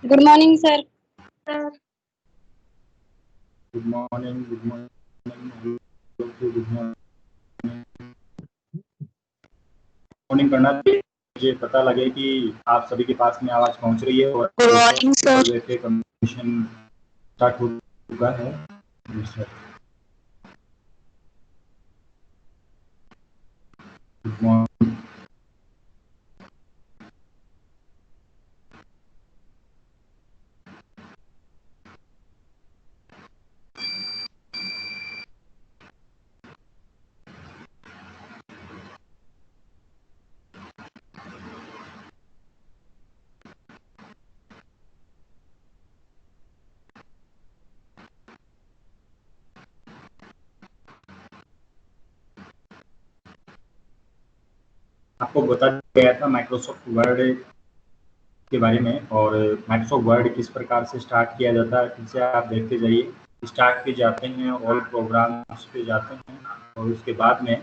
Good morning sir. Good morning, good morning, good morning करना चाहिए। मुझे पता लगे कि आप सभी के पास में आवाज़ पहुंच रही है और गुड मॉर्निंग सर। वैसे कम्युनिकेशन स्टार्ट हो चुका है। जी सर, गुड मॉर्निंग। आपको बता गया था माइक्रोसॉफ्ट वर्ड के बारे में, और माइक्रोसॉफ्ट वर्ड किस प्रकार से स्टार्ट किया जाता है फिर से आप देखते जाइए। स्टार्ट पे जाते हैं, ऑल प्रोग्राम्स पे जाते हैं, और उसके बाद में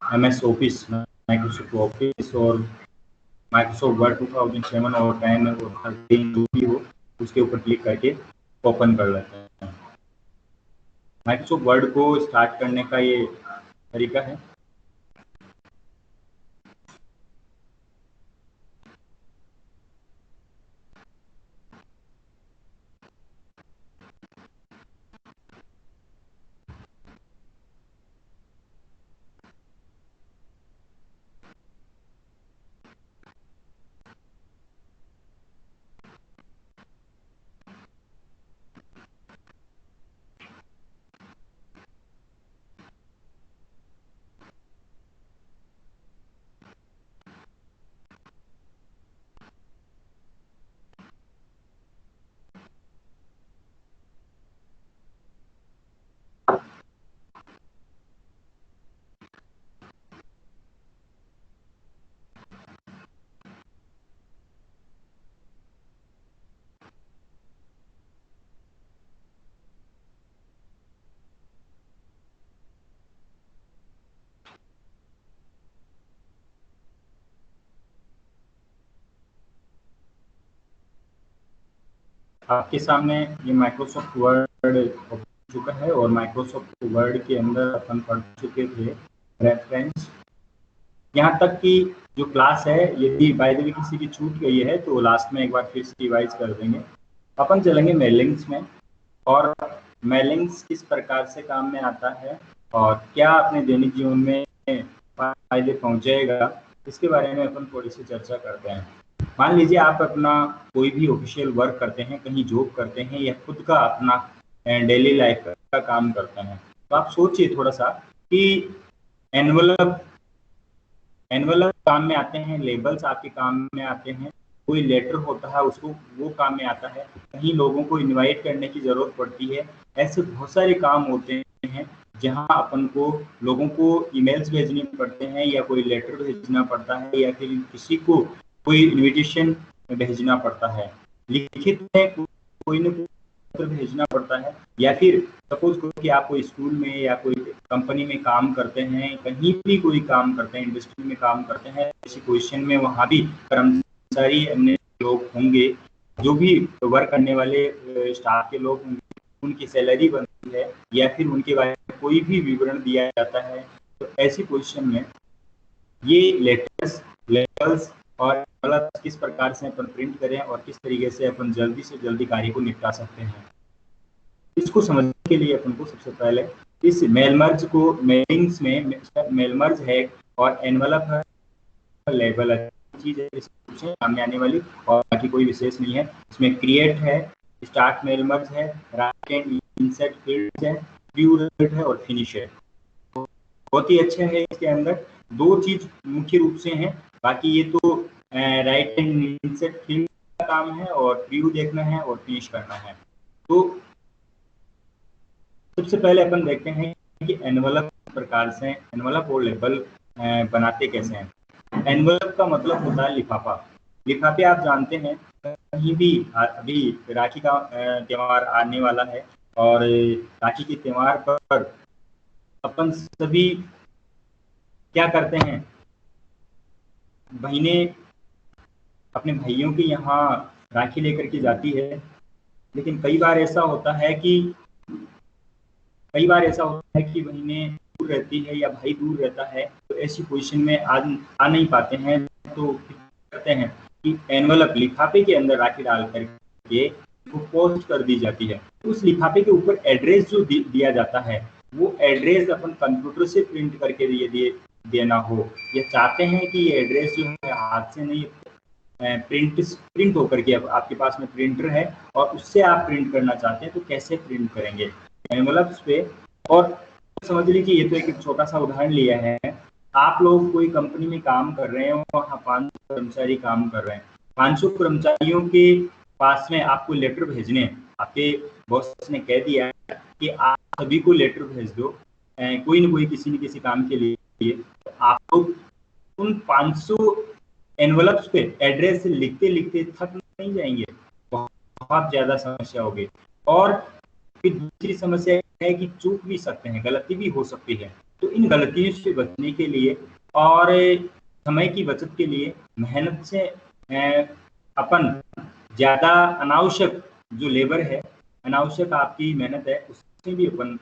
MS ऑफिस, माइक्रोसॉफ्ट ऑफिस और माइक्रोसॉफ्ट वर्ड 2007 और 10 और 13 जो भी हो, उसके ऊपर क्लिक करके ओपन कर लेते हैं। माइक्रोसॉफ्ट वर्ड को स्टार्ट करने का ये तरीका है। आपके सामने ये माइक्रोसॉफ्ट वर्ड ओपन हो चुका है, और माइक्रोसॉफ्ट वर्ड के अंदर अपन पढ़ चुके थे रेफरेंस। यहाँ तक कि जो क्लास है, यदि बाय द वे किसी की छूट गई है तो लास्ट में एक बार फिर से रिवाइज कर देंगे। अपन चलेंगे मेलिंग्स में, और मेलिंग्स किस प्रकार से काम में आता है और क्या अपने दैनिक जीवन में फायदे पहुंचाएगा, इसके बारे में अपन थोड़ी सी चर्चा करते हैं। मान लीजिए आप अपना कोई भी ऑफिशियल वर्क करते हैं, कहीं जॉब करते हैं, या खुद का अपना डेली लाइफ का काम करते हैं, तो आप सोचिए थोड़ा सा कि एनवलप एनवलप काम में आते हैं, लेबल्स आपके काम में आते हैं, कोई लेटर होता है उसको वो काम में आता है, कहीं लोगों को इनवाइट करने की ज़रूरत पड़ती है। ऐसे बहुत सारे काम होते हैं जहां अपन को लोगों को ईमेल्स भेजने पड़ते हैं, या कोई लेटर भेजना पड़ता है, या फिर किसी को कोई इनविटेशन भेजना पड़ता है, लिखित में कोई न पत्र भेजना पड़ता है, या फिर सपोज करो कि आप कोई स्कूल में या कोई कंपनी में काम करते हैं, कहीं भी कोई काम करते हैं, इंडस्ट्री में काम करते हैं, किसी पोजीशन में, वहाँ भी कर्मचारी अन्य लोग होंगे, जो भी वर्क करने वाले स्टाफ के लोग होंगे, उनकी सैलरी बनती है या फिर उनके बारे में कोई भी विवरण दिया जाता है। तो ऐसी पोजीशन में ये लेटर्स, लेबल्स और मतलब किस प्रकार से अपन प्रिंट करें और किस तरीके से अपन जल्दी से जल्दी कार्य को निपटा सकते हैं, इसको समझने के लिए अपन को सबसे पहले इस मेल मर्ज को, मेलिंग्स में मेल मर्ज है और एनवलप है, लेबल अच्छी चीज है, इससे सामने आने वाली, और बाकी कोई विशेष नहीं है। इसमें क्रिएट है, स्टार्ट मेल मर्ज है, राइट एंड इंसर्ट फील्ड है, व्यू रेट है और फिनिश है। बहुत ही अच्छे है। इसके अंदर दो चीज मुख्य रूप से हैं, बाकी ये तो राइट एंड इंसर्ट फील्ड का काम है, और व्यू देखना है और फिनिश करना है। तो सबसे पहले अपन देखते हैं कि एनवलप प्रकार से एनवलप और लेबल बनाते कैसे हैं। एनवलप का मतलब होता है लिफाफा। लिफाफे आप जानते हैं, कहीं भी अभी राखी का त्यौहार आने वाला है, और राखी के त्यौहार पर अपन सभी क्या करते हैं, बहनें अपने भाइयों के यहाँ राखी लेकर के जाती है, लेकिन कई बार ऐसा होता है कि बहनें दूर रहती है या भाई दूर रहता है, तो ऐसी पोजीशन में आ नहीं पाते हैं, तो करते हैं कि एनवलप लिफाफे के अंदर राखी डाल करके वो पोस्ट कर दी जाती है। तो उस लिफाफे के ऊपर एड्रेस जो दिया जाता है, वो एड्रेस अपन कंप्यूटर से प्रिंट करके देना हो, या चाहते हैं कि ये एड्रेस जो है हाथ से नहीं प्रिंट होकर के, अब आपके पास में प्रिंटर है और उससे आप प्रिंट करना चाहते हैं, तो कैसे प्रिंट करेंगे एनवलप्स पे। और समझ लीजिए ये तो एक छोटा सा उदाहरण लिया है। आप लोग कोई कंपनी में काम कर रहे हैं, वहाँ 500 कर्मचारी काम कर रहे हैं, 500 कर्मचारियों के पास में आपको लेटर भेजने हैं, आपके बॉस ने कह दिया कि आप सभी को लेटर भेज दो कोई न कोई किसी न किसी काम के लिए, तो आप लोग उन 500 एनवलप्स पे एड्रेस लिखते लिखते थक नहीं जाएंगे? बहुत ज्यादा समस्या होगी। और फिर दूसरी समस्या है कि चूक भी सकते हैं, गलती भी हो सकती है। तो इन गलतियों से बचने के लिए और समय की बचत के लिए मेहनत से अपन ज्यादा अनावश्यक जो लेबर है, अनावश्यक आपकी मेहनत है, उससे भी अपन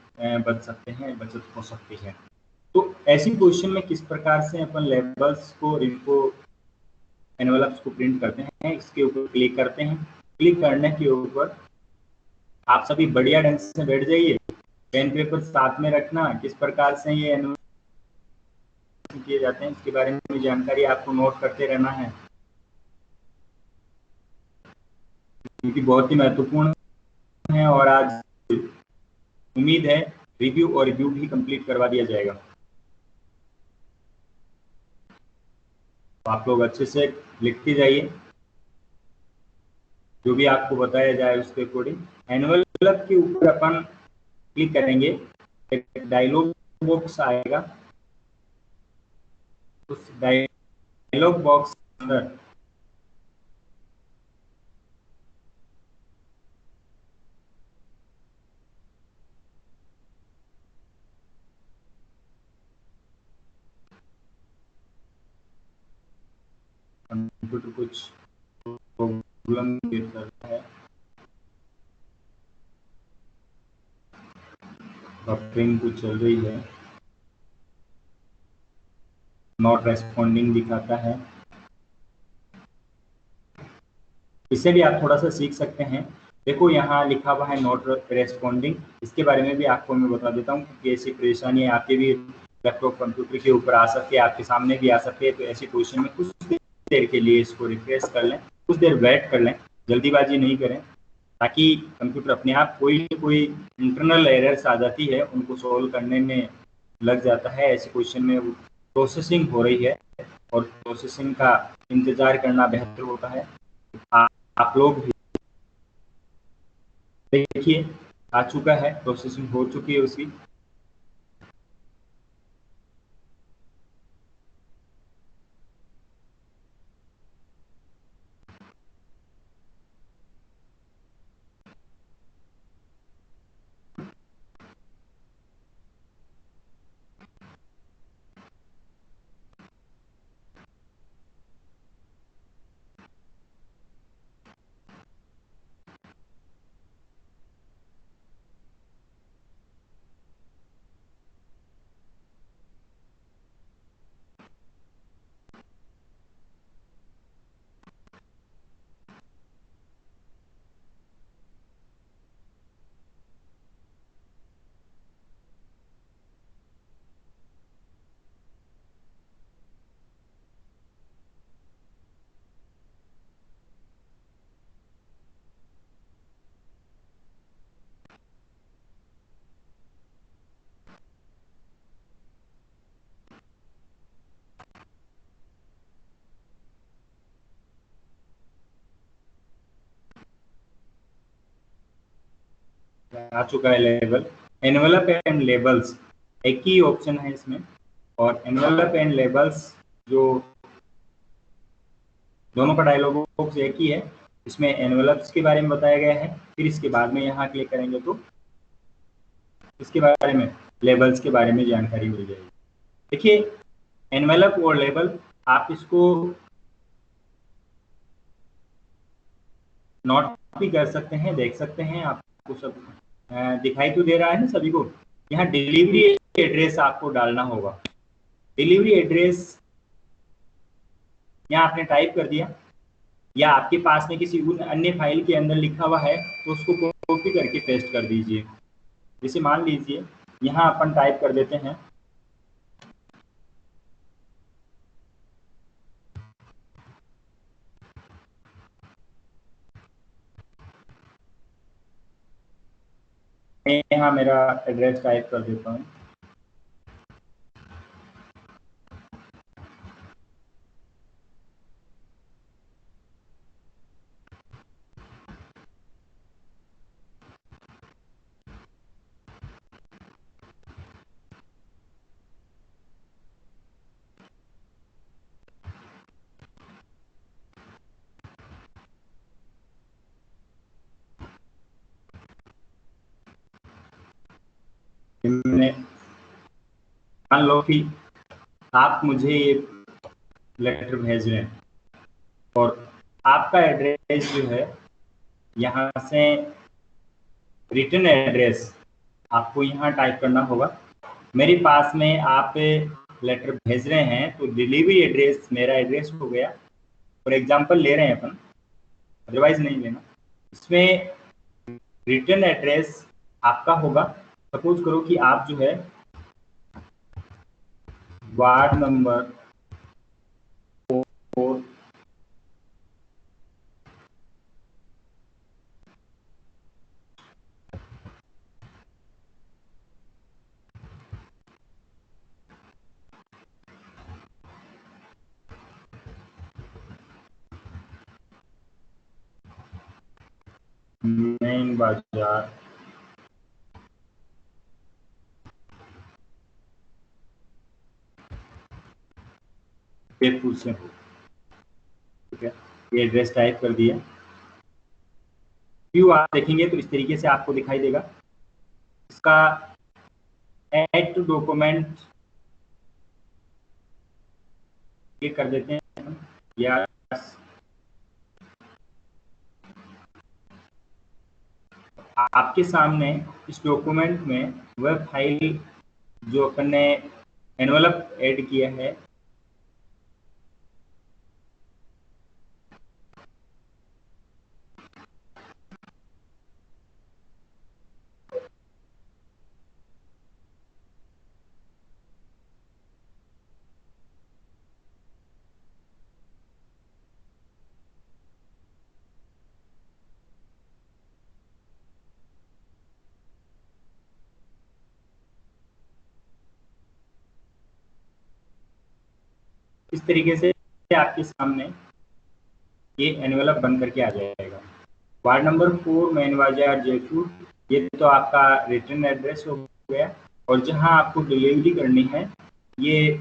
बच सकते हैं, बचत हो सकती है। तो ऐसी पोजीशन में किस प्रकार से अपन लेबल्स को एनवलप्स को प्रिंट करते हैं, इसके ऊपर क्लिक करते हैं। क्लिक करने के ऊपर आप सभी बढ़िया ढंग से बैठ जाइए, पेन पेपर साथ में रखना। किस प्रकार से ये एनवलप किए जाते हैं इसके बारे में जानकारी आपको नोट करते रहना है, क्योंकि बहुत ही महत्वपूर्ण है। और आज उम्मीद है रिव्यू और रिव्यू भी कंप्लीट करवा दिया जाएगा, तो आप लोग अच्छे से लिखते जाइए, जो भी आपको बताया जाए उसके अकॉर्डिंग। एनवलप के ऊपर अपन क्लिक करेंगे, एक डायलॉग बॉक्स आएगा, उस डायलॉग बॉक्स के अंदर कंप्यूटर कुछ प्रॉब्लम फेस करता है, बफरिंग कुछ चल रही है, नॉट रेस्पॉन्डिंग दिखाता है। इससे भी आप थोड़ा सा सीख सकते हैं। देखो यहाँ लिखा हुआ है नॉट रेस्पॉन्डिंग, इसके बारे में भी आपको मैं बता देता हूँ कि ऐसी परेशानी आपके भी लैपटॉप कंप्यूटर के ऊपर आ सकती है, आपके सामने भी आ सकती है। तो ऐसी पोजीशन में कुछ देर के लिए इसको रिफ्रेश कर लें, कुछ देर वेट कर लें, जल्दीबाजी नहीं करें, ताकि कंप्यूटर अपने आप कोई इंटरनल एरर्स आ जाती है, उनको सॉल्व करने में लग जाता है। ऐसी पोजीशन में प्रोसेसिंग हो रही है और प्रोसेसिंग का इंतजार करना बेहतर होता है। आप लोग देखिए आ चुका है, प्रोसेसिंग हो चुकी है उसकी। आ चुका है लेबल, एनवलप एंड लेबल्स एक ही ऑप्शन है इसमें। और एनवलप एंड लेबल्स जो दोनों का डायलॉग बॉक्स एक ही है, इसमें एनवलप्स के बारे में बताया गया है। फिर इसके बाद में यहाँ क्लिक करेंगे तो इसके बारे में, लेबल्स के बारे में जानकारी मिल जाएगी। देखिए एनवेलप और लेबल आप इसको नोट भी कर सकते हैं, देख सकते हैं। आपको सब दिखाई तो दे रहा है ना सभी को? यहाँ डिलीवरी एड्रेस आपको डालना होगा। डिलीवरी एड्रेस यहाँ आपने टाइप कर दिया, या आपके पास में किसी अन्य फाइल के अंदर लिखा हुआ है तो उसको कॉपी करके पेस्ट कर दीजिए। जैसे मान लीजिए यहाँ अपन टाइप कर देते हैं मैं यहाँ मेरा एड्रेस टाइप कर देता हूँ। मान लो कि आप मुझे ये लेटर भेज रहे हैं और आपका एड्रेस जो है यहाँ से रिटर्न एड्रेस आपको यहाँ टाइप करना होगा। मेरे पास में आप लेटर भेज रहे हैं तो डिलीवरी एड्रेस मेरा एड्रेस हो गया। फॉर एग्जांपल ले रहे हैं अपन, अदरवाइज नहीं लेना। इसमें रिटर्न एड्रेस आपका होगा। सपोज करो कि आप जो है वार्ड नंबर 4 मेन बाजार जयपुर से हो। ठीक है, ये एड्रेस टाइप कर दिया। व्यू आप देखेंगे तो इस तरीके से आपको दिखाई देगा। इसका ऐड टू डॉक्यूमेंट ये कर देते हैं या आपके सामने इस डॉक्यूमेंट में वह फाइल जो अपन ने एनवलप ऐड किया है इस तरीके से आपके सामने ये एनवलप बन करके आ जाएगा। वार्ड नंबर 4 मेन बाजार जयपुर, ये तो आपका रिटर्न एड्रेस हो गया। और जहां आपको डिलीवरी करनी है ये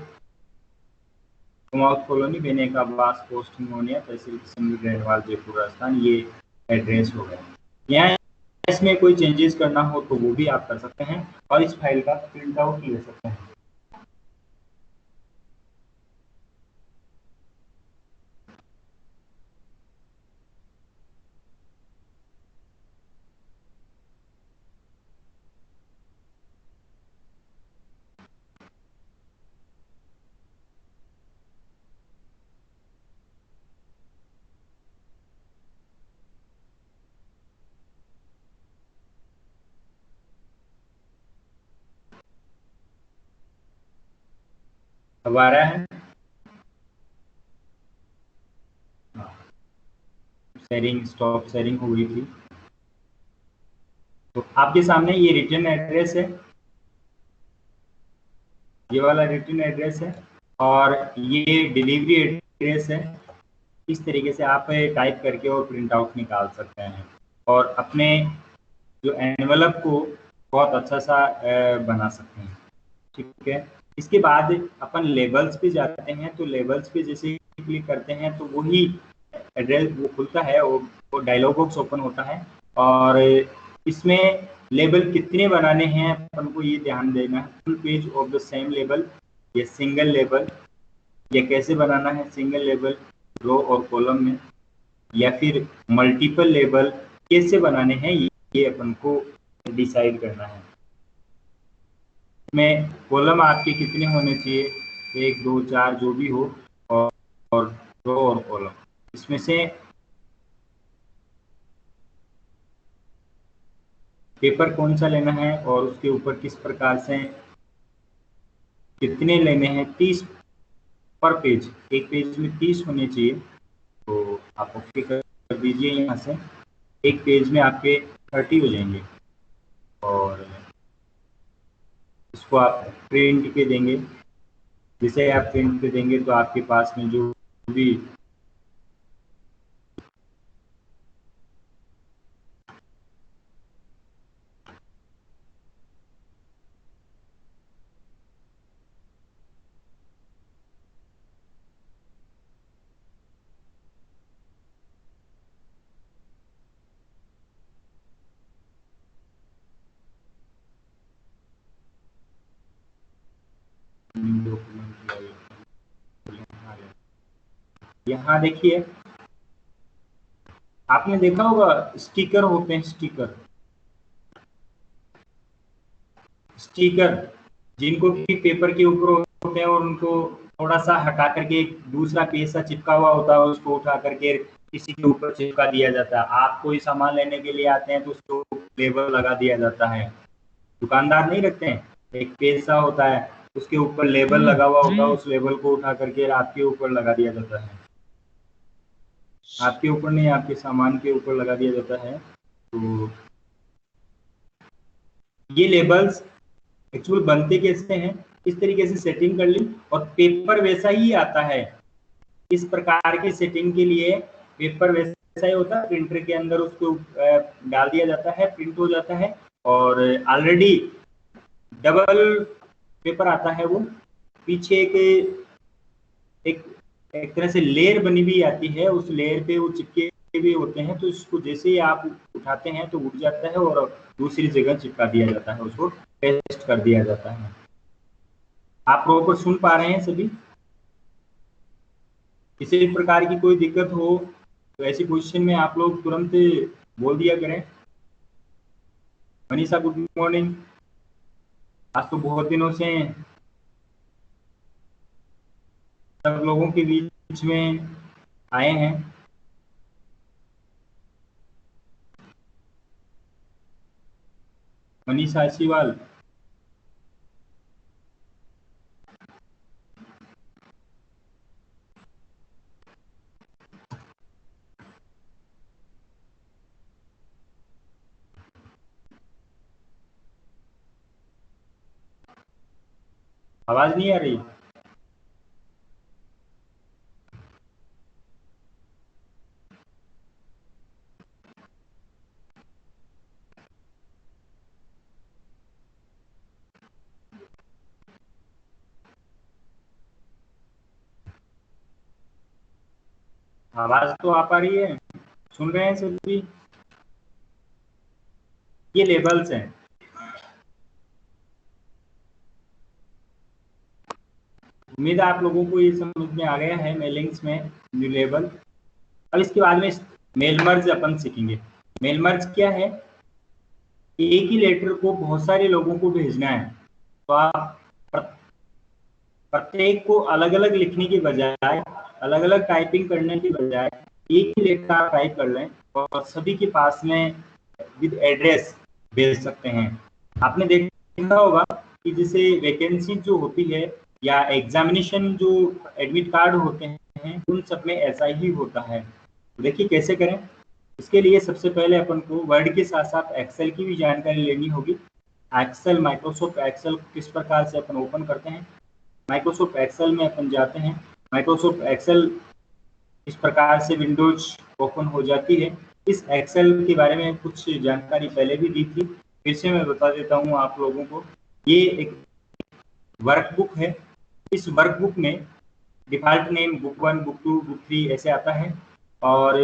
कुमाऊं कॉलोनी बेनेकाबास पोस्ट मोनिया तहसील किशनगढ़ रेणवाल जयपुर राजस्थान, ये एड्रेस हो गया। यहाँ इसमें कोई चेंजेस करना हो तो वो भी आप कर सकते हैं और इस फाइल का प्रिंट आउट ले सकते हैं। अब आ रहा है शेयरिंग, स्टॉप शेयरिंग हो गई थी। तो आपके सामने ये रिटर्न एड्रेस है, ये वाला रिटर्न एड्रेस है और ये डिलीवरी एड्रेस है। इस तरीके से आप टाइप करके और प्रिंट आउट निकाल सकते हैं और अपने जो एनवलप को बहुत अच्छा सा बना सकते हैं। ठीक है, इसके बाद अपन लेबल्स पे जाते हैं। तो लेबल्स पे जैसे क्लिक करते हैं तो वही एड्रेस वो खुलता है, वो डायलॉग बॉक्स ओपन होता है। और इसमें लेबल कितने बनाने हैं अपन को ये ध्यान देना है। Full page of the same label, ये सिंगल लेबल, ये कैसे बनाना है सिंगल लेबल रो और कॉलम में। या फिर मल्टीपल लेबल कैसे बनाने हैं, ये अपन को डिसाइड करना है। में कॉलम आपके कितने होने चाहिए, 1 2 4 जो भी हो, और रो और कॉलम, इसमें से पेपर कौन सा लेना है और उसके ऊपर किस प्रकार से कितने लेने हैं। 30 पर पेज, एक पेज में 30 होने चाहिए। तो आप ओके कर दीजिए यहाँ से, एक पेज में आपके 30 हो जाएंगे और इसको आप प्रिंट के देंगे। जैसे आप प्रिंट पे देंगे तो आपके पास में जो भी यहाँ देखिए, आपने देखा होगा स्टिकर होते हैं, स्टिकर स्टिकर जिनको कि पेपर के ऊपर होते हैं और उनको थोड़ा सा हटा करके एक दूसरा पेज सा चिपका हुआ होता है, उसको उठा करके किसी के ऊपर चिपका दिया जाता है। आप कोई सामान लेने के लिए आते हैं तो उसको लेबल लगा दिया जाता है। दुकानदार नहीं रखते हैं, एक पेज सा होता है, उसके ऊपर लेबल लगा हुआ होता है, उस लेबल को उठा करके आपके ऊपर लगा दिया जाता है। आपके ऊपर नहीं, आपके सामान के ऊपर लगा दिया जाता है। तो ये लेबल्स एक्चुअल बनते कैसे हैं, इस तरीके से सेटिंग कर ली और पेपर वैसा ही आता है। इस प्रकार की सेटिंग के लिए पेपर वैसा ही होता है, प्रिंटर के अंदर उसको डाल दिया जाता है, प्रिंट हो जाता है और ऑलरेडी डबल पेपर आता है। वो पीछे के एक एक तरह से लेयर बनी हुई आती है, उस लेयर पे वो चिपके हुए होते हैं, तो इसको जैसे ही आप उठाते हैं तो उठ जाता है और दूसरी जगह चिपका दिया जाता है, उसको पेस्ट कर दिया जाता है। आप प्रॉपर सुन पा रहे हैं सभी? किसी भी प्रकार की कोई दिक्कत हो तो ऐसी पोजीशन में आप लोग तुरंत बोल दिया करें। मनीषा गुड मॉर्निंग, आज तो बहुत दिनों से सब लोगों के बीच में आए हैं। मनीषा आशीवाल, आवाज नहीं आ रही? आवाज तो आ पा रही है, सुन रहे हैं सभी? ये लेबल्स हैं। उम्मीद है आप लोगों को ये समझ में आ गया है मेलिंग्स में न्यू लेबल। अब इसके बाद में मेल मर्ज अपन सीखेंगे। मेल मर्ज क्या है? एक ही लेटर को बहुत सारे लोगों को भेजना है, तो आप प्रत्येक को अलग अलग लिखने की बजाय, अलग अलग टाइपिंग करने की बजाय एक ही लेटर आप टाइप कर लें और सभी के पास में विद एड्रेस भेज सकते हैं। आपने देखा होगा कि जैसे वैकेंसी जो होती है या एग्जामिनेशन जो एडमिट कार्ड होते हैं, उन सब में ऐसा ही होता है। तो देखिए कैसे करें। इसके लिए सबसे पहले अपन को वर्ड के साथ साथ एक्सेल की भी जानकारी लेनी होगी। एक्सेल, माइक्रोसॉफ्ट एक्सेल किस प्रकार से अपन ओपन करते हैं। माइक्रोसॉफ्ट एक्सेल में अपन जाते हैं। माइक्रोसॉफ्ट एक्सेल इस प्रकार से विंडोज ओपन हो जाती है। इस एक्सेल के बारे में कुछ जानकारी पहले भी दी थी, फिर से मैं बता देता हूँ आप लोगों को। ये एक वर्कबुक है। इस वर्कबुक में default name book 1, book 2, book 3 ऐसे आता है और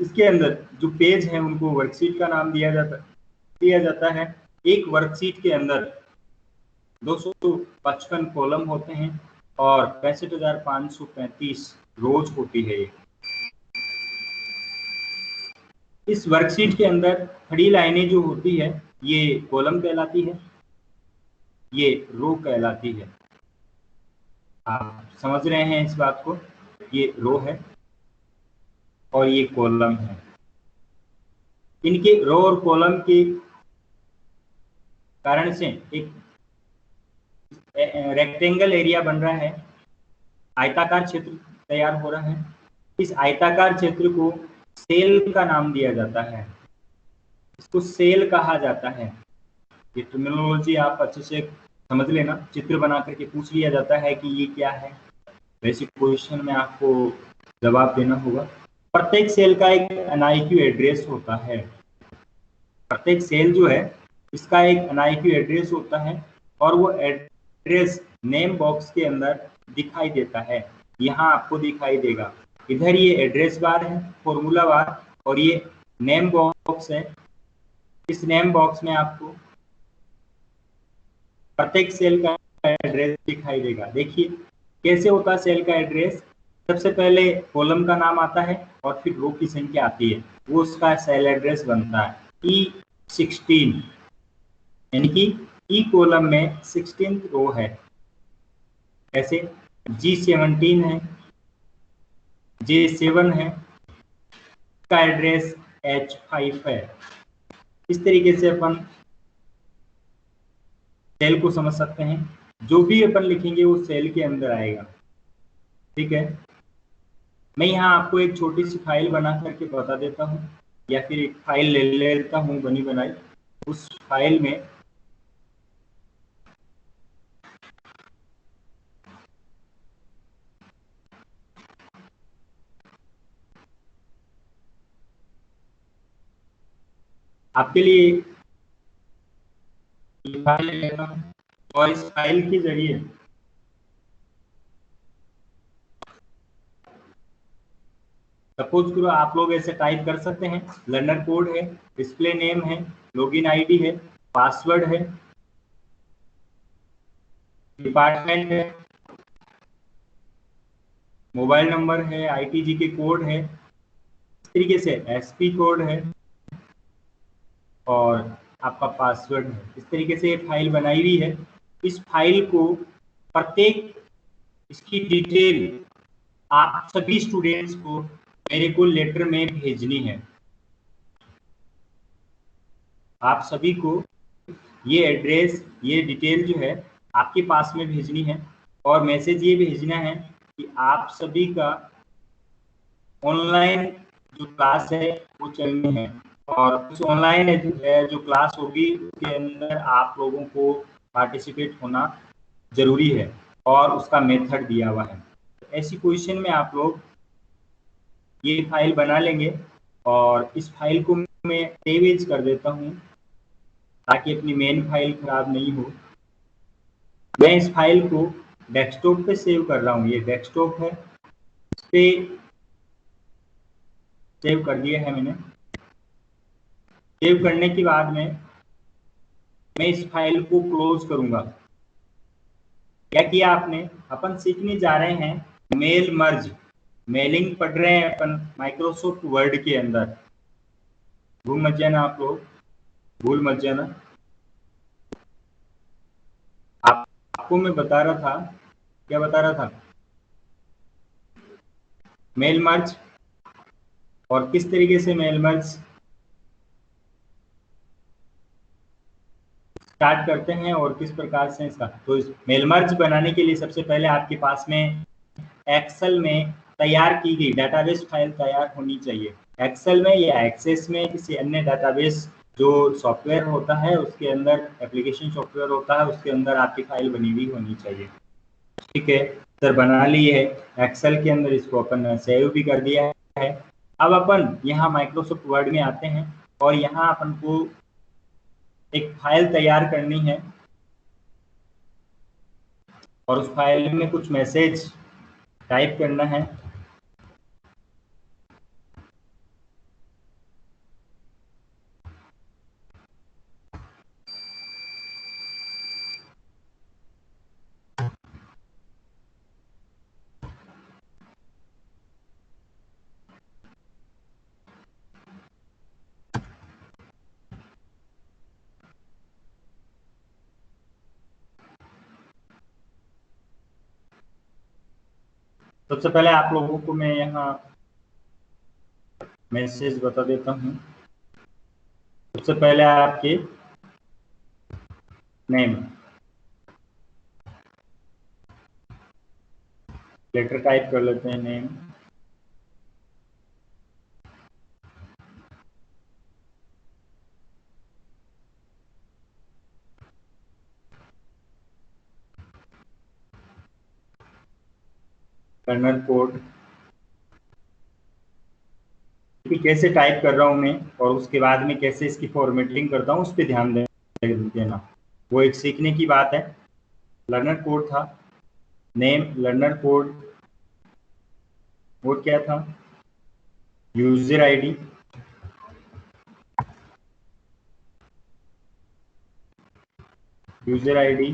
इसके अंदर जो पेज है उनको वर्कशीट का नाम दिया जाता है। एक वर्कशीट के अंदर 255 कॉलम होते हैं और 65,535 रोज होती है। इस वर्कशीट के अंदर खड़ी लाइनें जो होती है ये कॉलम कहलाती है, ये रो कहलाती है। आप समझ रहे हैं इस बात को? ये रो है और ये कॉलम है। इनके रो और कॉलम के कारण से एक रेक्टेंगल एरिया बन रहा है, आयताकार क्षेत्र तैयार हो रहा है। इस आयताकार क्षेत्र को सेल का नाम दिया जाता है, इसको सेल कहा जाता है। ये टर्मिनोलॉजी आप अच्छे से समझ लेना, चित्र बना करके पूछ लिया जाता है कि ये क्या है, वैसे क्वेश्चन में आपको जवाब देना होगा। प्रत्येक सेल का एक NIQ एड्रेस होता है, प्रत्येक सेल जो है इसका एक NIQ एड्रेस होता है और वो एड्रेस नेम बॉक्स के अंदर दिखाई देता है। यहाँ आपको दिखाई देगा, इधर ये एड्रेस बार है, फॉर्मूला बार, और ये नेम बॉक्स है। इस नेम बॉक्स में आपको प्रत्येक सेल का एड्रेस दिखाई देगा। देखिए कैसे होता है सेल का एड्रेस। सबसे पहले कॉलम का नाम आता है और फिर रो की संख्या आती है, वो उसका सेल एड्रेस बनता है। E16 यानी कि ई कॉलम में 16th रो है। ऐसे G17 है, J7 है, का एड्रेस H5 है। इस तरीके से अपन सेल को समझ सकते हैं, जो भी अपन लिखेंगे वो सेल के अंदर आएगा। ठीक है, मैं यहाँ आपको एक छोटी सी फाइल बना करके बता देता हूँ, या फिर एक फाइल ले लेता हूँ बनी बनाई। उस फाइल में आपके लिए फाइल ले लेता हूँ और इस फाइल के जरिए सपोज करो आप लोग ऐसे टाइप कर सकते हैं, लर्नर कोड है, डिस्प्ले नेम है, लॉगिन आईडी है, पासवर्ड है, डिपार्टमेंट है, मोबाइल नंबर है, ITG के कोड है, इस तरीके से SP कोड है और आपका पासवर्ड है। इस तरीके से ये फाइल बनाई हुई है। इस फाइल को प्रत्येक इसकी डिटेल आप सभी स्टूडेंट्स को मेरे को लेटर में भेजनी है। आप सभी को ये एड्रेस, ये डिटेल जो है आपके पास में भेजनी है और मैसेज ये भेजना है कि आप सभी का ऑनलाइन जो क्लास है वो चलनी है और उस ऑनलाइन जो क्लास होगी उसके अंदर आप लोगों को पार्टिसिपेट होना जरूरी है और उसका मेथड दिया हुआ है। ऐसी पोजीशन में आप लोग ये फाइल बना लेंगे और इस फाइल को मैं सेव एज कर देता हूँ ताकि अपनी मेन फाइल खराब नहीं हो। मैं इस फाइल को डेस्कटॉप पे सेव कर रहा हूँ, ये डेस्कटॉप है, इस पे सेव कर दिया है मैंने। सेव करने के बाद में मैं इस फाइल को क्लोज करूंगा। क्या किया आपने, अपन सीखने जा रहे हैं मेल मर्ज, मेलिंग पढ़ रहे हैं अपन माइक्रोसॉफ्ट वर्ड के अंदर। भूल मत जाना आप लोग, भूल मत जाना। आपको मैं बता रहा था, क्या बता रहा था, मेल मर्ज, और किस तरीके से मेल मर्ज स्टार्ट करते हैं और किस प्रकार से इसका। तो इस मेल मर्ज बनाने के लिए सबसे पहले आपके पास में एक्सेल में तैयार की गई डाटाबेस फाइल तैयार होनी चाहिए। एक्सेल में या एक्सेस में किसी अन्य डाटाबेस जो सॉफ्टवेयर होता है उसके अंदर, एप्लीकेशन सॉफ्टवेयर होता है उसके अंदर आपकी फाइल बनी हुई होनी चाहिए। ठीक है सर, बना ली है एक्सेल के अंदर, इसको अपन सेव भी कर दिया है। अब अपन यहाँ माइक्रोसॉफ्ट वर्ड में आते हैं और यहाँ अपन को एक फाइल तैयार करनी है और उस फाइल में कुछ मैसेज टाइप करना है। सबसे पहले आप लोगों को मैं यहाँ मैसेज बता देता हूँ। सबसे पहले आपके नेम, लेटर टाइप कर लेते हैं, नेम, कर्नल कोड कि कैसे टाइप कर रहा हूँ मैं, और उसके बाद में कैसे इसकी फॉर्मेटिंग करता हूँ उस पर ध्यान देना, वो एक सीखने की बात है। लर्नर कोड था, नेम, लर्नर कोड, वो क्या था, user ID, user ID,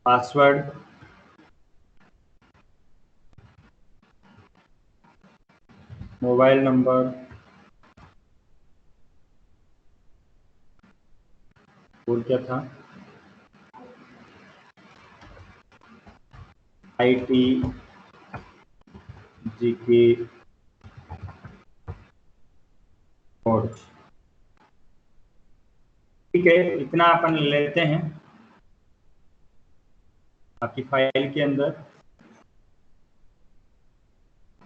password, mobile number, और क्या था, IT, GK कोड। ठीक है, इतना अपन लेते हैं आपकी फाइल के अंदर।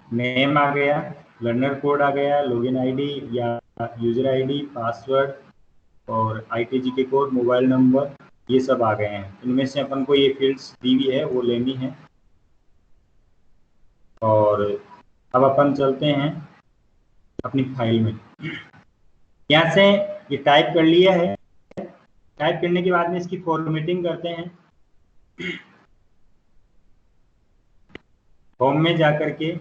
नेम आ गया, लर्नर कोड आ गया, लॉगिन आईडी या यूजर आईडी, पासवर्ड और ITGK कोड, मोबाइल नंबर, ये सब आ गए हैं। इनमें से अपन को ये फील्ड्स दी हुई है वो लेनी है। और अब अपन चलते हैं अपनी फाइल में। यहाँ से ये टाइप कर लिया है, टाइप करने के बाद में इसकी फॉर्मेटिंग करते हैं। होम में जाकर के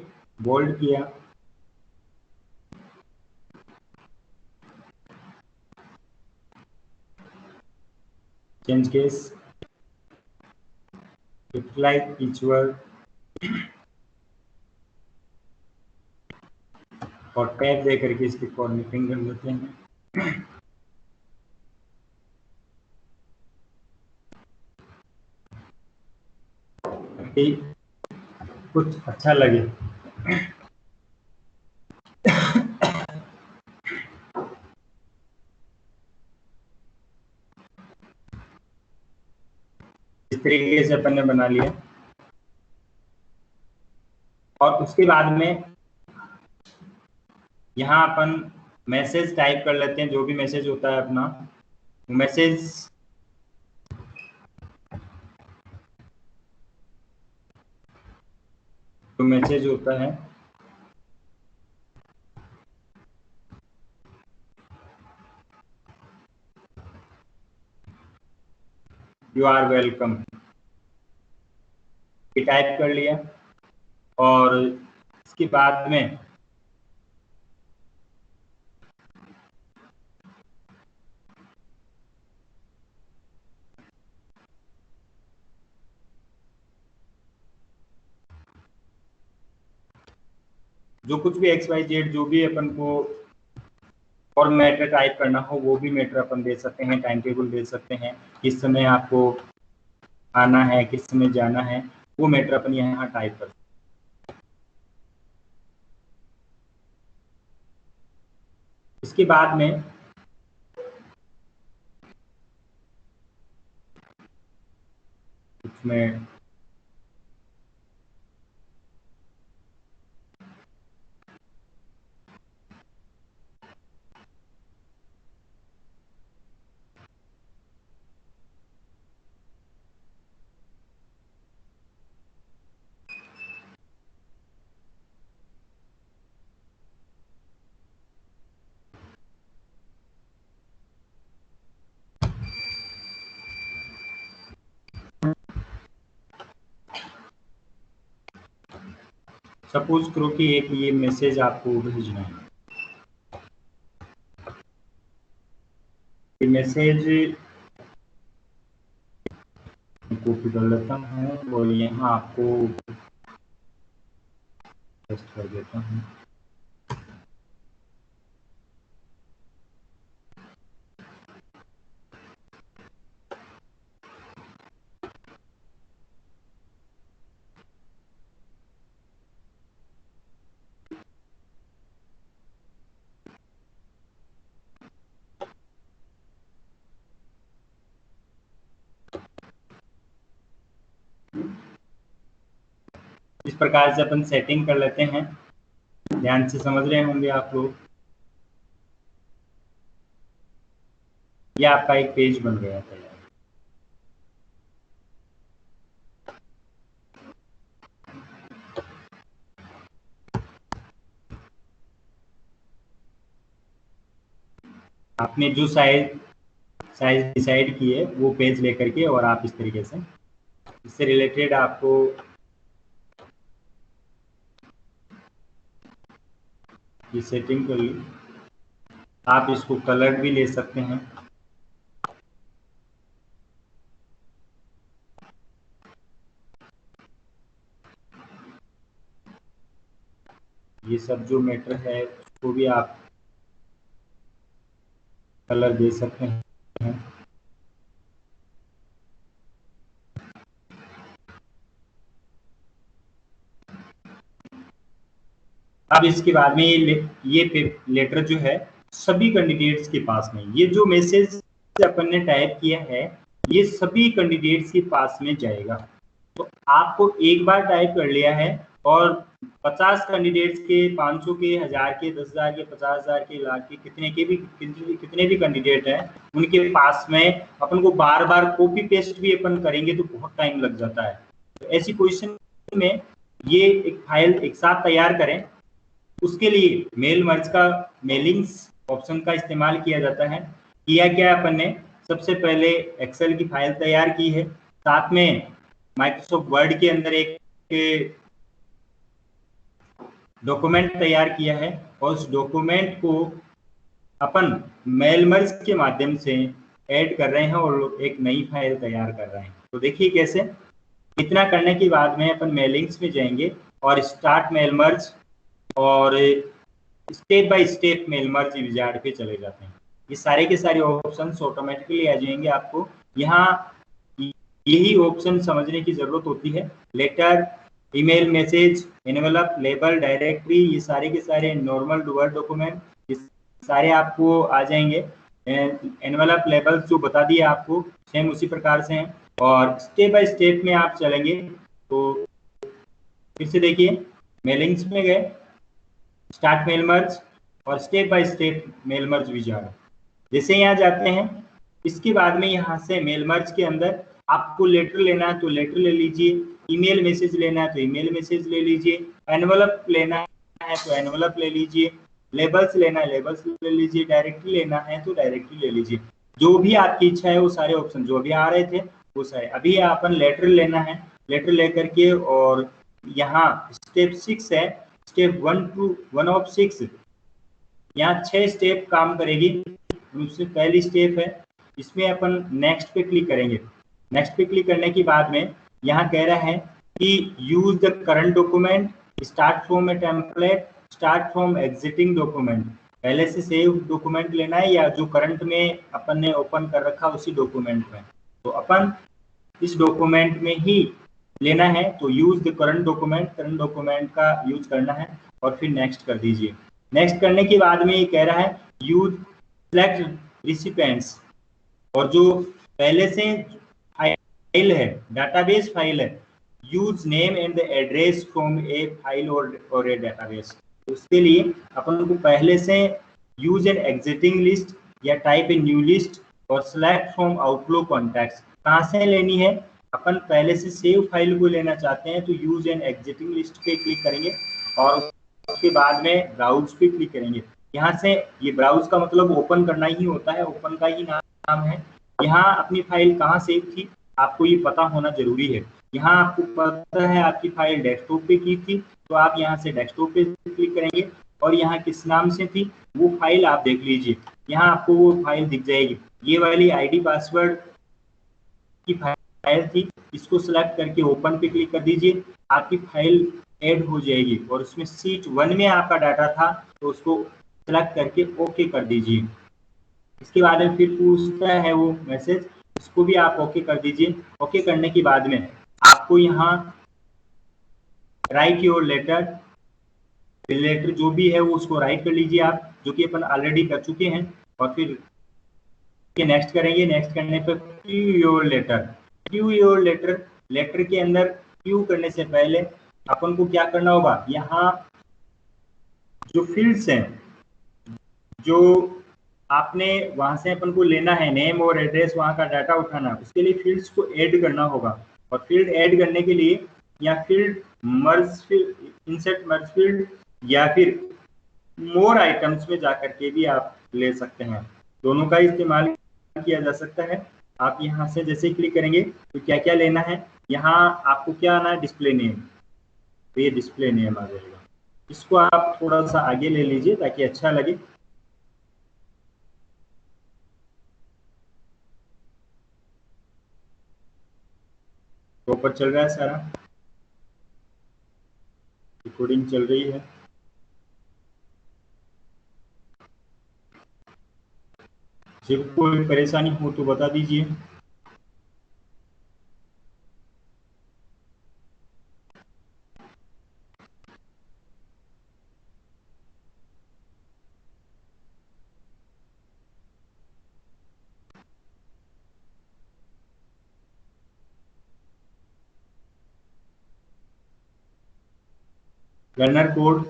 बोल्ड किया, change case, capitalize each word और टैब दे करके इसकी फॉर्मेटिंग कर लेते हैं। कुछ अच्छा लगे। इस तरीके से अपन ने बना लिया। और उसके बाद में यहाँ अपन मैसेज टाइप कर लेते हैं, जो भी मैसेज होता है अपना मैसेज। जो मैसेज होता है यू आर वेलकम, ये टाइप कर लिया। और इसके बाद में जो कुछ भी XYZ जो भी अपन को और मैटर टाइप करना हो वो भी मैटर अपन दे सकते हैं, टाइम टेबल दे सकते हैं, किस समय आपको आना है, किस समय जाना है, वो मैटर अपन यहाँ टाइप कर सकते हैं। इसके बाद में इसमें सपोज करो कि एक ये मैसेज आपको भेजना है, ये मैसेज कॉपी कर लेता हूँ और यहाँ आपको पेस्ट कर देता हूँ। इस प्रकार से अपन सेटिंग कर लेते हैं। ध्यान से समझ रहे होंगे आप लोग। यह आपका एक पेज बन गया था। आपने जो साइज डिसाइड किए वो पेज लेकर के, और आप इस तरीके से इससे रिलेटेड आपको ये सेटिंग कर ली। आप इसको कलर भी ले सकते हैं। ये सब जो मैटर है उसको भी आप कलर दे सकते हैं। अब इसके बाद में ये लेटर जो है सभी कैंडिडेट्स के पास में, ये जो मैसेज अपन ने टाइप किया है ये सभी कैंडिडेट्स के पास में जाएगा। तो आपको एक बार टाइप कर लिया है और 50 कैंडिडेट्स के, 500 के, 1000 के, 10,000 के, 50,000 के, लाख के, कितने भी कैंडिडेट हैं उनके पास में अपन को बार बार कॉपी पेस्ट भी अपन करेंगे तो बहुत टाइम लग जाता है। तो ऐसी पोजीशन में ये एक फाइल एक साथ तैयार करें। उसके लिए मेल मर्ज का मेलिंग्स ऑप्शन का इस्तेमाल किया जाता है। किया क्या अपन ने, सबसे पहले एक्सेल की फाइल तैयार की है, साथ में माइक्रोसॉफ्ट वर्ड के अंदर एक डॉक्यूमेंट तैयार किया है और उस डॉक्यूमेंट को अपन मेल मर्ज के माध्यम से ऐड कर रहे हैं और एक नई फाइल तैयार कर रहे हैं। तो देखिए कैसे। इतना करने के बाद में अपन मेलिंग्स में जाएंगे और स्टार्ट मेल मर्ज और step by step mail merge wizard पे चले जाते हैं। ये सारे के सारे ऑप्शंस ऑटोमेटिकली आ जाएंगे आपको। यहाँ यही ऑप्शन समझने की जरूरत होती है। Letter, email, message, envelope, label, directory, ये सारे के सारे नॉर्मल वर्ड डॉक्यूमेंट, ये सारे आपको आ जाएंगे। एनवेलप, लेबल जो बता दिए आपको सेम उसी प्रकार से हैं। और स्टेप बाय स्टेप में आप चलेंगे तो फिर से देखिए, मेलिंग्स में गए, स्टार्ट मेल मर्ज और step by step mail merge wizard. जैसे यहाँ जाते हैं इसके बाद में यहाँ से मेल मर्ज के अंदर आपको लेटर लेना है तो लेटर ले लीजिए, ईमेल मैसेज लेना है तो ईमेल मैसेज ले लीजिए, एनवेलप लेना है तो एनवेलप ले लीजिए, लेबल्स लेना है लेबल्स ले लीजिए, डायरेक्टरी लेना है तो डायरेक्टरी ले लीजिए। जो भी आपकी इच्छा है वो सारे ऑप्शन जो भी आ रहे थे वो सारे। अभी अपन लेटर लेना है, लेटर लेकर के, और यहाँ स्टेप 6 है, स्टेप 1 ऑफ 6, यहाँ 6 स्टेप काम करेगी। उससे पहली स्टेप है, इसमें अपन नेक्स्ट पे क्लिक करेंगे। नेक्स्ट पे क्लिक करने के बाद में यहाँ कह रहा है कि use the current document, start from A template, start from exiting document. पहले से सेव डॉक्यूमेंट लेना है या जो करंट में अपन ने ओपन कर रखा उसी डॉक्यूमेंट में। तो अपन इस डॉक्यूमेंट में ही लेना है तो यूज द करंट डॉक्यूमेंट का यूज करना है और फिर नेक्स्ट कर दीजिए। नेक्स्ट करने के बाद में ये कह रहा है यूज सेलेक्ट रिसिपेंट्स, और जो पहले से फाइल है, डाटाबेस फाइल है, use name and the address from A file और ए डाटाबेस। उसके लिए अपन को पहले से यूज एन एग्जिटिंग लिस्ट या टाइप ए न्यू लिस्ट और सेलेक्ट फ्रॉम आउटलुक कॉन्टैक्ट्स। कहाँ से लेनी है, अपन पहले से सेव फाइल को लेना चाहते हैं तो यूज एन एग्जिटिंग लिस्ट पे क्लिक करेंगे और उसके बाद में ब्राउज पे क्लिक करेंगे। यहाँ से ये ब्राउज का मतलब ओपन करना ही होता है, ओपन का ही नाम है। यहाँ अपनी फाइल कहाँ सेव थी आपको ये पता होना जरूरी है। यहाँ आपको पता है आपकी फाइल डेस्कटॉप पे की थी तो आप यहाँ से डेस्कटॉप पे क्लिक करेंगे और यहाँ किस नाम से थी वो फाइल आप देख लीजिए। यहाँ आपको वो फाइल दिख जाएगी, ये वाली आईडी पासवर्ड की फाइल थी, इसको सिलेक्ट करके ओपन पे क्लिक कर दीजिए, आपकी फाइल ऐड हो जाएगी। और उसमें सीट 1 में आपका डाटा था तो उसको सिलेक्ट करके ओके कर दीजिए। इसके बाद में फिर पूछता है वो मैसेज, इसको भी आप ओके कर दीजिए। ओके करने के बाद में आपको यहाँ राइट योर लेटर जो भी है वो उसको राइट कर लीजिए आप, जो कि अपन ऑलरेडी कर चुके हैं। और फिर नेक्स्ट करेंगे। नेक्स्ट करने पर क्यू योर लेटर, लेटर के अंदर क्यू करने से पहले अपन को क्या करना होगा, यहाँ जो फील्ड्स हैं, जो आपने वहां से अपन को लेना है, नेम और एड्रेस, वहां का डाटा उठाना, उसके लिए फील्ड्स को ऐड करना होगा। और फील्ड ऐड करने के लिए या फील्ड मर्ज फील्ड, इंसर्ट मर्ज फील्ड, या फिर मोर आइटम्स में जाकर के भी आप ले सकते हैं। दोनों का इस्तेमाल किया जा सकता है। आप यहाँ से जैसे क्लिक करेंगे तो क्या क्या लेना है, यहाँ आपको क्या आना है, डिस्प्ले नेम, तो ये डिस्प्ले नेम आ जाएगा। इसको आप थोड़ा सा आगे ले लीजिए ताकि अच्छा लगे। प्रॉपर चल रहा है सारा, रिकॉर्डिंग चल रही है। जब कोई परेशानी हो तो बता दीजिए। लर्नर कोड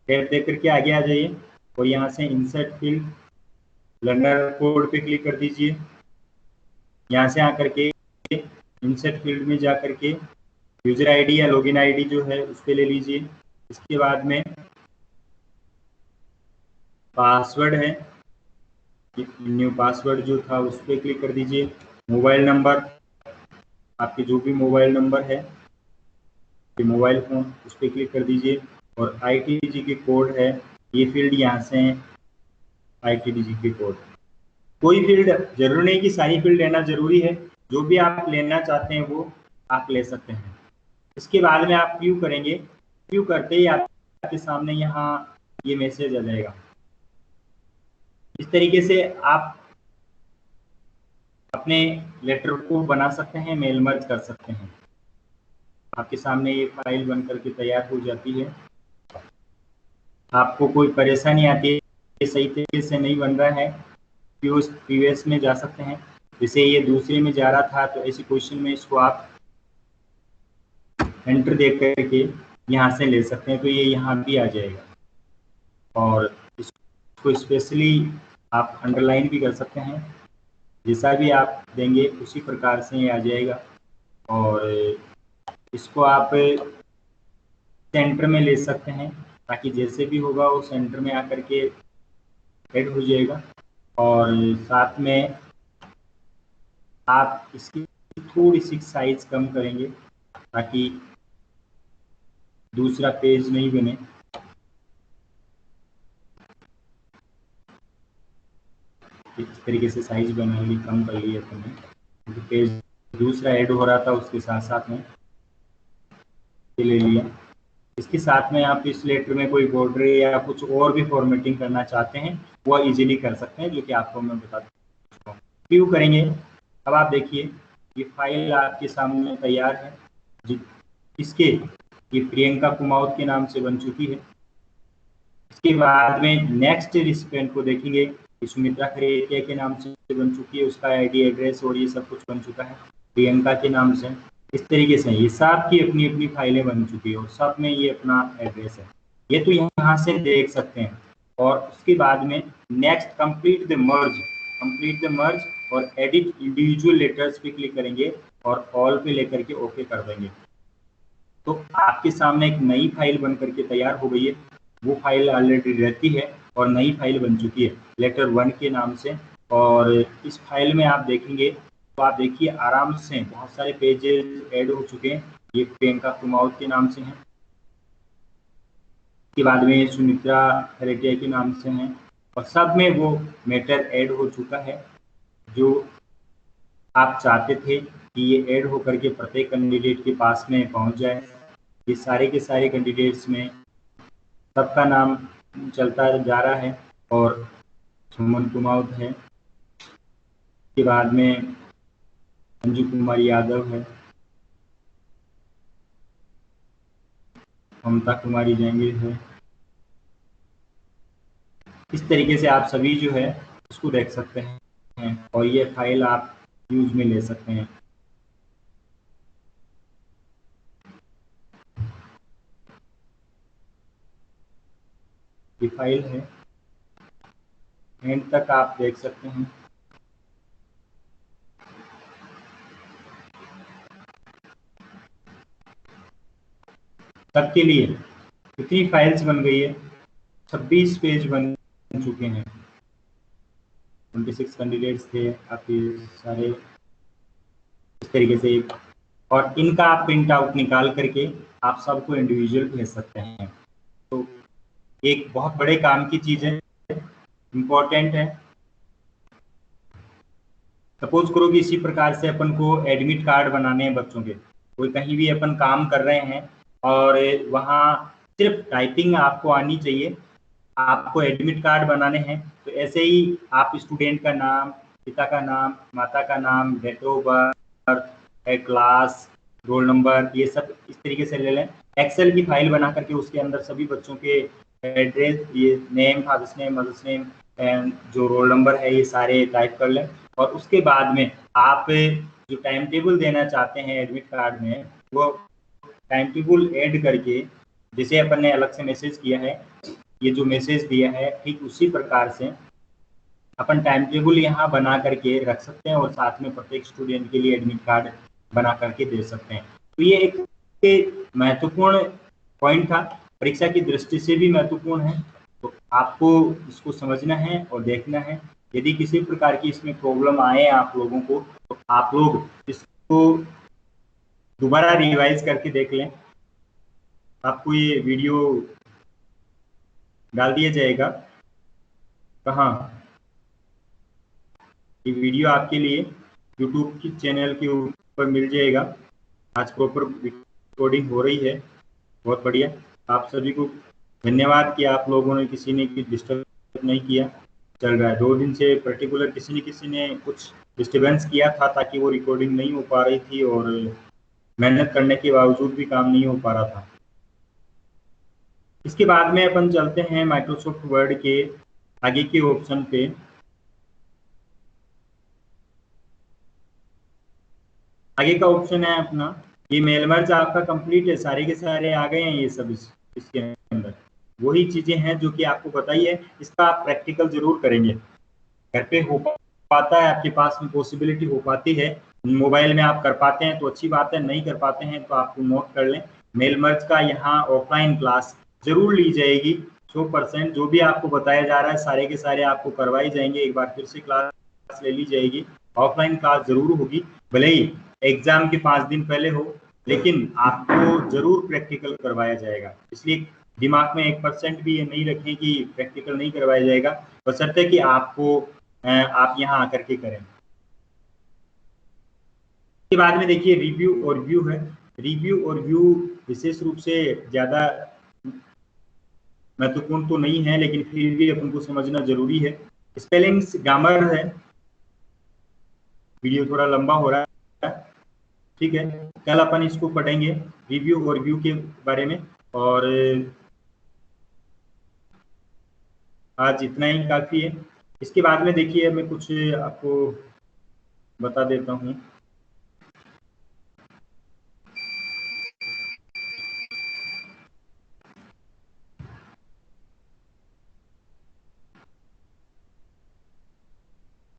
टैब दे करके आगे आ जाइए और यहाँ से इंसर्ट फील्ड लर्नर कोड पे क्लिक कर दीजिए। यहाँ से आकर के इंसर्ट फील्ड में जा करके यूजर आईडी या लॉगिन आईडी जो है उस पर ले लीजिए। इसके बाद में पासवर्ड है, न्यू पासवर्ड जो था उस पर क्लिक कर दीजिए। मोबाइल नंबर, आपके जो भी मोबाइल नंबर है, मोबाइल फोन, उस पर क्लिक कर दीजिए। और आईटीजी के कोड है, ये फील्ड यहाँ से है, आईटीजी के कोड। कोई फील्ड जरूरी नहीं कि सारी फील्ड लेना जरूरी है, जो भी आप लेना चाहते हैं वो आप ले सकते हैं। इसके बाद में आप व्यू करेंगे, व्यू करते ही आपके सामने यहाँ ये मैसेज आ जाएगा। इस तरीके से आप अपने लेटर को बना सकते हैं, मेल मर्ज कर सकते हैं। आपके सामने ये फाइल बन करके तैयार हो जाती है। आपको कोई परेशानी आती है, सही तरीके से नहीं बन रहा है, प्रीवियस में जा सकते हैं। जैसे ये दूसरे में जा रहा था तो ऐसी क्वेश्चन में इसको आप एंटर दे करके यहाँ से ले सकते हैं, तो ये यहाँ भी आ जाएगा। और इसको स्पेशली आप अंडरलाइन भी कर सकते हैं, जैसा भी आप देंगे उसी प्रकार से ये आ जाएगा। और इसको आप सेंटर में ले सकते हैं ताकि जैसे भी होगा वो सेंटर में आकर के ऐड हो जाएगा। और साथ में आप इसकी थोड़ी सी साइज कम करेंगे ताकि दूसरा पेज नहीं बने। इस तरीके से साइज बना ली, कम कर लिया हमने, क्योंकि पेज दूसरा ऐड हो रहा था उसके साथ साथ में ले लिया। इसके साथ में आप इस लेटर में कोई बॉर्डर या कुछ और भी फॉर्मेटिंग करना चाहते हैं वो इजीली कर सकते हैं, जो कि आपको मैं बता दूँ। व्यू करेंगे, अब आप देखिए ये फाइल आपके सामने तैयार है, इसके ये प्रियंका कुमाऊत के नाम से बन चुकी है। इसके बाद में नेक्स्ट रिसिपेंट को देखेंगे, सुमित्रा खरेटिया के नाम से बन चुकी है, उसका आईडी एड्रेस और ये सब कुछ बन चुका है प्रियंका के नाम से। इस तरीके से ये सब की अपनी अपनी फाइलें बन चुकी है और सब में ये अपना एड्रेस है, ये तो यहाँ से देख सकते हैं। और उसके बाद में next complete the merge, complete the merge और एडिट इंडिविजुअल लेटर्स पे क्लिक करेंगे और ऑल पे लेकर के ओके कर देंगे, तो आपके सामने एक नई फाइल बन करके तैयार हो गई है। वो फाइल ऑलरेडी रहती है और नई फाइल बन चुकी है लेटर 1 के नाम से। और इस फाइल में आप देखेंगे तो आप देखिए आराम से बहुत सारे पेजेस ऐड हो चुके हैं। ये प्रियंका कुमाऊत के नाम से हैं, के बाद में सुमित्रा खरेटिया के नाम से हैं, और सब में वो मैटर ऐड हो चुका है जो आप चाहते थे कि ये ऐड होकर के प्रत्येक कैंडिडेट के पास में पहुंच जाए। ये सारे के सारे कैंडिडेट्स में सबका नाम चलता जा रहा है और सुमन कुमाऊत है, के बाद में अंजू कुमार यादव है, ममता कुमारी जहांगीर है। इस तरीके से आप सभी जो है उसको देख सकते हैं और ये फाइल आप यूज में ले सकते हैं। ये फाइल है, एंड तक आप देख सकते हैं। सबके लिए कितनी फाइल्स बन गई है, 26 पेज बन चुके हैं। 26 कैंडिडेट्स थे आपके सारे इस तरीके से, और इनका आप प्रिंट आउट निकाल करके आप सबको इंडिविजुअल भेज सकते हैं। तो एक बहुत बड़े काम की चीज़ है, इम्पोर्टेंट है। सपोज करो कि इसी प्रकार से अपन को एडमिट कार्ड बनाने हैं बच्चों के, कोई कहीं भी अपन काम कर रहे हैं और वहाँ सिर्फ टाइपिंग आपको आनी चाहिए, आपको एडमिट कार्ड बनाने हैं। तो ऐसे ही आप स्टूडेंट का नाम, पिता का नाम, माता का नाम, date of birth, class, roll number, ये सब इस तरीके से ले लें। एक्सेल की फाइल बना करके उसके अंदर सभी बच्चों के एड्रेस, ये name, father's name, mother's name and जो रोल नंबर है, ये सारे टाइप कर लें। और उसके बाद में आप जो टाइम टेबल देना चाहते हैं एडमिट कार्ड में, वो टाइम टेबल ऐड करके, जैसे अपन ने अलग से मैसेज किया है, ये जो मैसेज दिया है, ठीक उसी प्रकार से अपन टाइम टेबल यहाँ बना करके रख सकते हैं और साथ में प्रत्येक स्टूडेंट के लिए एडमिट कार्ड बना करके दे सकते हैं। तो ये एक महत्वपूर्ण पॉइंट था, परीक्षा की दृष्टि से भी महत्वपूर्ण है। तो आपको इसको समझना है और देखना है। यदि किसी प्रकार की इसमें प्रॉब्लम आए आप लोगों को, तो आप लोग इसको दोबारा रिवाइज करके देख लें। आपको ये वीडियो डाल दिया जाएगा, कहाँ, ये वीडियो आपके लिए यूट्यूब की चैनल के ऊपर मिल जाएगा। आज प्रॉपर रिकॉर्डिंग हो रही है, बहुत बढ़िया। आप सभी को धन्यवाद कि आप लोगों ने किसी ने डिस्टर्ब नहीं किया। चल रहा है 2 दिन से पर्टिकुलर किसी ने कुछ डिस्टर्बेंस किया था, ताकि वो रिकॉर्डिंग नहीं हो पा रही थी और मेहनत करने के बावजूद भी काम नहीं हो पा रहा था। इसके बाद में अपन चलते हैं माइक्रोसॉफ्ट वर्ड के आगे के ऑप्शन पे। आगे का ऑप्शन है अपना, ये मेल मर्ज आपका कंप्लीट है, सारे के सारे आ गए हैं ये सब इसके अंदर। वही चीजें हैं जो कि आपको बताई है। इसका आप प्रैक्टिकल जरूर करेंगे, घर पे हो पाता है, आपके पास में पॉसिबिलिटी हो पाती है, मोबाइल में आप कर पाते हैं तो अच्छी बात है, नहीं कर पाते हैं तो आपको नोट कर लें। मेल मर्ज का यहाँ ऑफलाइन क्लास जरूर ली जाएगी 100%। जो भी आपको बताया जा रहा है सारे के सारे आपको करवाई जाएंगे, एक बार फिर से क्लास ले ली जाएगी। ऑफलाइन क्लास जरूर होगी, भले ही एग्जाम के 5 दिन पहले हो, लेकिन आपको जरूर प्रैक्टिकल करवाया जाएगा। इसलिए दिमाग में 1% भी ये नहीं रखें कि प्रैक्टिकल नहीं करवाया जाएगा, बशर्ते कि आपको आप यहाँ आकर के करें। इसके बाद में देखिए रिव्यू और व्यू है। रिव्यू और व्यू विशेष रूप से ज़्यादा महत्वपूर्ण तो नहीं है, लेकिन फिर भी अपन को समझना जरूरी है। स्पेलिंग्स ग्रामर है, वीडियो थोड़ा लंबा हो रहा है, ठीक है, कल अपन इसको पढ़ेंगे रिव्यू और व्यू के बारे में। और आज इतना ही काफ़ी है। इसके बाद में देखिए मैं कुछ आपको बता देता हूँ।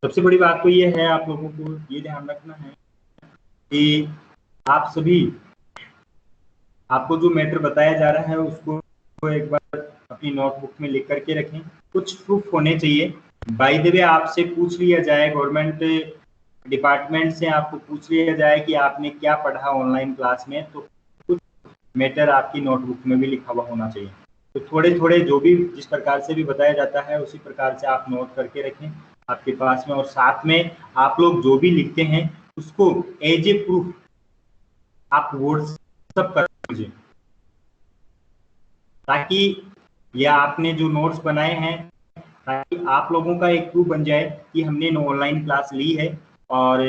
सबसे बड़ी बात तो ये है, आप लोगों को ये ध्यान रखना है कि आप सभी, आपको जो मैटर बताया जा रहा है उसको एक बार अपनी नोटबुक में लिख करके रखें। कुछ प्रूफ होने चाहिए। बाय द वे आपसे पूछ लिया जाए, गवर्नमेंट डिपार्टमेंट से आपको पूछ लिया जाए कि आपने क्या पढ़ा ऑनलाइन क्लास में, तो कुछ मैटर आपकी नोटबुक में भी लिखा हुआ होना चाहिए। तो थोड़े थोड़े जो भी जिस प्रकार से भी बताया जाता है उसी प्रकार से आप नोट करके रखें आपके पास में। और साथ में आप लोग जो भी लिखते हैं उसको एज ए प्रूफ आप व्हाट्सएप कर दीजिए, ताकि ये आपने जो नोट्स बनाए हैं, ताकि आप लोगों का एक प्रूफ बन जाए कि हमने ऑनलाइन क्लास ली है और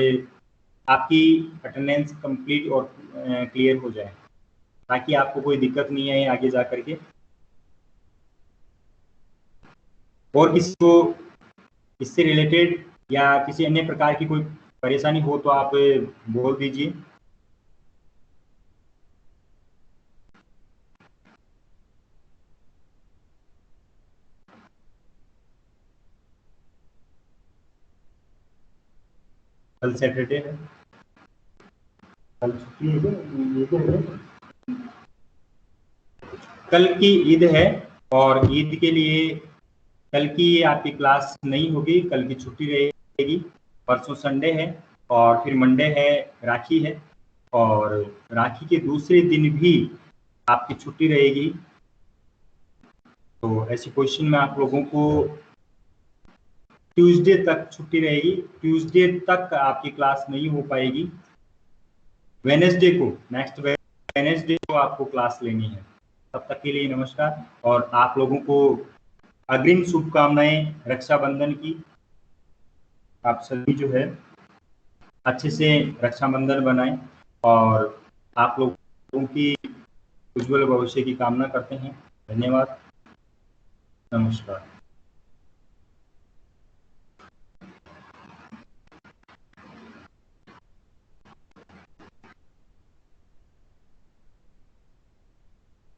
आपकी अटेंडेंस कंप्लीट और क्लियर हो जाए, ताकि आपको कोई दिक्कत नहीं आए आगे जा करके। और किसी को इससे रिलेटेड या किसी अन्य प्रकार की कोई परेशानी हो तो आप बोल दीजिए। कल सैटरडे है, कल छुट्टी है क्या? कल की ईद है और ईद के लिए कल की आपकी क्लास नहीं होगी, कल की छुट्टी रहेगी। परसों संडे है और फिर मंडे है, राखी है, और राखी के दूसरे दिन भी आपकी छुट्टी रहेगी। तो ऐसी पोजीशन में आप लोगों को ट्यूसडे तक छुट्टी रहेगी। ट्यूसडे तक आपकी क्लास नहीं हो पाएगी। वेनेसडे को, नेक्स्ट वेनेसडे को आपको क्लास लेनी है। तब तक के लिए नमस्कार, और आप लोगों को अग्रिम शुभकामनाएं रक्षाबंधन की। आप सभी जो है अच्छे से रक्षाबंधन बनाएं और आप लोगों की उज्जवल भविष्य की कामना करते हैं। धन्यवाद, नमस्कार।